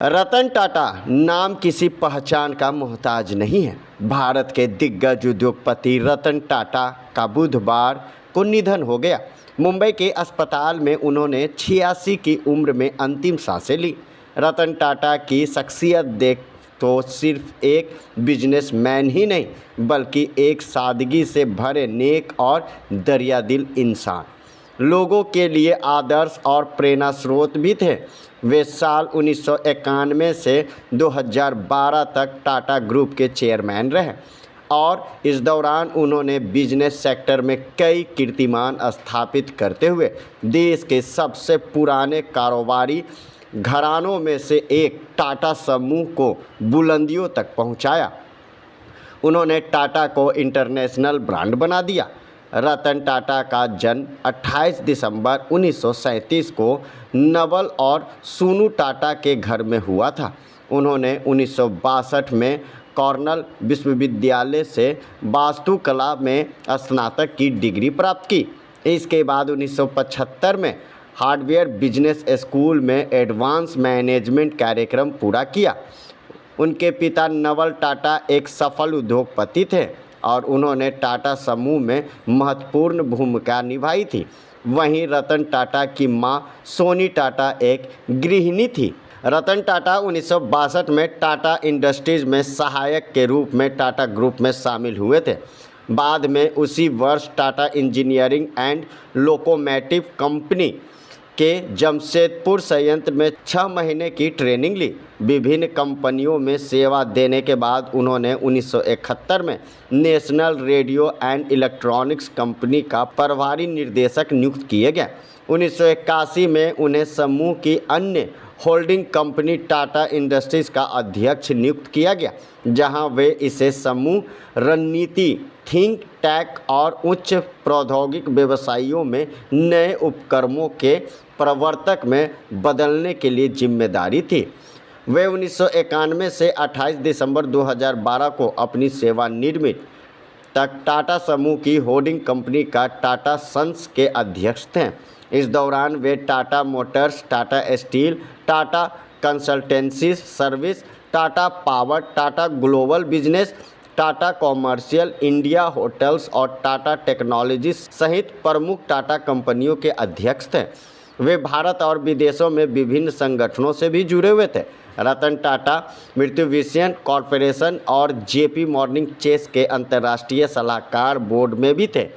रतन टाटा नाम किसी पहचान का मोहताज नहीं है। भारत के दिग्गज उद्योगपति रतन टाटा का बुधवार को निधन हो गया। मुंबई के अस्पताल में उन्होंने 86 की उम्र में अंतिम सांसें ली। रतन टाटा की शख्सियत देख तो सिर्फ एक बिजनेसमैन ही नहीं बल्कि एक सादगी से भरे नेक और दरियादिल इंसान, लोगों के लिए आदर्श और प्रेरणा स्रोत भी थे। वे साल 1991 से 2012 तक टाटा ग्रुप के चेयरमैन रहे और इस दौरान उन्होंने बिजनेस सेक्टर में कई कीर्तिमान स्थापित करते हुए देश के सबसे पुराने कारोबारी घरानों में से एक टाटा समूह को बुलंदियों तक पहुंचाया। उन्होंने टाटा को इंटरनेशनल ब्रांड बना दिया। रतन टाटा का जन्म 28 दिसंबर 1937 को नवल और सोनू टाटा के घर में हुआ था। उन्होंने 1962 में कॉर्नेल विश्वविद्यालय से वास्तुकला में स्नातक की डिग्री प्राप्त की। इसके बाद 1975 में हार्वर्ड बिजनेस स्कूल में एडवांस मैनेजमेंट कार्यक्रम पूरा किया। उनके पिता नवल टाटा एक सफल उद्योगपति थे और उन्होंने टाटा समूह में महत्वपूर्ण भूमिका निभाई थी। वहीं रतन टाटा की मां सोनी टाटा एक गृहिणी थी। रतन टाटा 1962 में टाटा इंडस्ट्रीज में सहायक के रूप में टाटा ग्रुप में शामिल हुए थे। बाद में उसी वर्ष Tata engineering and locomotive company के जमशेदपुर संयंत्र में 6 महीने की ट्रेनिंग ली। विभिन्न कंपनियों में सेवा देने के बाद उन्होंने 1971 में national radio and electronics company का प्रभारी निर्देशक नियुक्त किए गए। 1981 में उन्हें समूह की अन्य होल्डिंग कंपनी टाटा इंडस्ट्रीज का अध्यक्ष नियुक्त किया गया, जहां वे इसे समूह रणनीति, थिंक टैंक और उच्च प्रौद्योगिक व्यवसायों में नए उपक्रमों के प्रवर्तक में बदलने के लिए जिम्मेदारी थी। वे 1991 से 28 दिसंबर 2012 को अपनी सेवानिवृत्ति तक टाटा समूह की होल्डिंग कंपनी का टाटा सन्स के अध्यक्ष थे। इस दौरान वे Tata Motors, Tata Steel, Tata Consultancy Service, Tata Power, Tata Global Business, Tata Commercial India Hotels और टाटा टेक्नोलॉजी सहित प्रमुख टाटा कंपनियों के अध्यक्ष थे। वे भारत और विदेशों में विभिन्न संगठनों से भी जुड़े हुए थे। रतन टाटा मृत्युविषयन कॉरपोरेशन और जेपी मॉर्निंग चेस के अंतर्राष्ट्रीय सलाहकार बोर्ड में भी थे।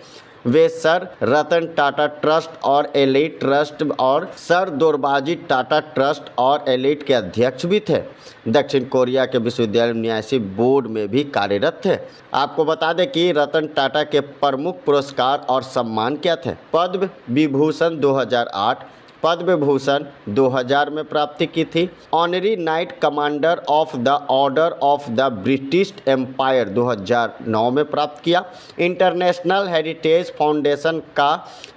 वे सर रतन टाटा ट्रस्ट और एलिट ट्रस्ट और सर दोरबाजी टाटा ट्रस्ट और एलिट के अध्यक्ष भी थे। दक्षिण कोरिया के विश्वविद्यालय न्यासी बोर्ड में भी कार्यरत थे। आपको बता दें कि रतन टाटा के प्रमुख पुरस्कार और सम्मान क्या थे। पद्म विभूषण 2008, पद्म भूषण 2000 में प्राप्ति की थी। Honorary knight commander of the order of the British empire 2009 में प्राप्त किया। इंटरनेशनल हेरिटेज फाउंडेशन का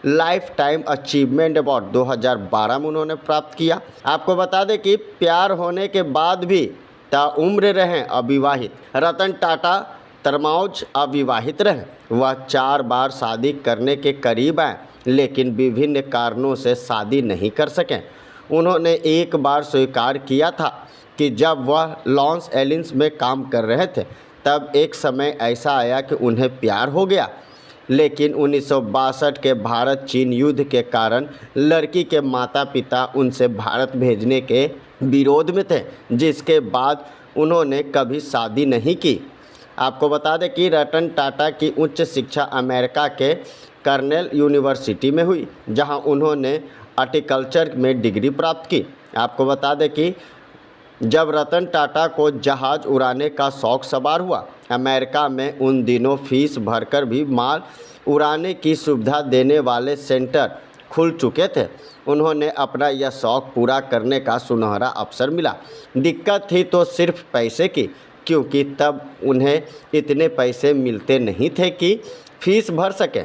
लाइफ टाइम अचीवमेंट अवार्ड 2012 में उन्होंने प्राप्त किया। आपको बता दें कि प्यार होने के बाद भी ताउम्र रहे अविवाहित। रतन टाटा तरमाउज अविवाहित रहे। वह 4 बार शादी करने के करीब आए लेकिन विभिन्न कारणों से शादी नहीं कर सके। उन्होंने एक बार स्वीकार किया था कि जब वह लॉस एंजिल्स में काम कर रहे थे तब एक समय ऐसा आया कि उन्हें प्यार हो गया, लेकिन 1962 के भारत चीन युद्ध के कारण लड़की के माता पिता उनसे भारत भेजने के विरोध में थे, जिसके बाद उन्होंने कभी शादी नहीं की। आपको बता दें कि रतन टाटा की उच्च शिक्षा अमेरिका के कर्नेल यूनिवर्सिटी में हुई, जहां उन्होंने हॉर्टिकल्चर में डिग्री प्राप्त की। आपको बता दें कि जब रतन टाटा को जहाज़ उड़ाने का शौक़ सवार हुआ, अमेरिका में उन दिनों फीस भरकर भी माल उड़ाने की सुविधा देने वाले सेंटर खुल चुके थे। उन्होंने अपना यह शौक़ पूरा करने का सुनहरा अवसर मिला। दिक्कत थी तो सिर्फ पैसे की, क्योंकि तब उन्हें इतने पैसे मिलते नहीं थे कि फीस भर सकें।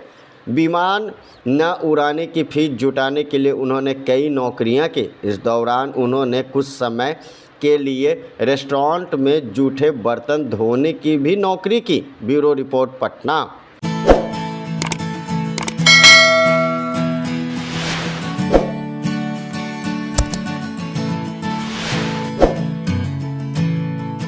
विमान न उड़ाने की फीस जुटाने के लिए उन्होंने कई नौकरियां की। इस दौरान उन्होंने कुछ समय के लिए रेस्टोरेंट में जूठे बर्तन धोने की भी नौकरी की। Bureau report, Patna.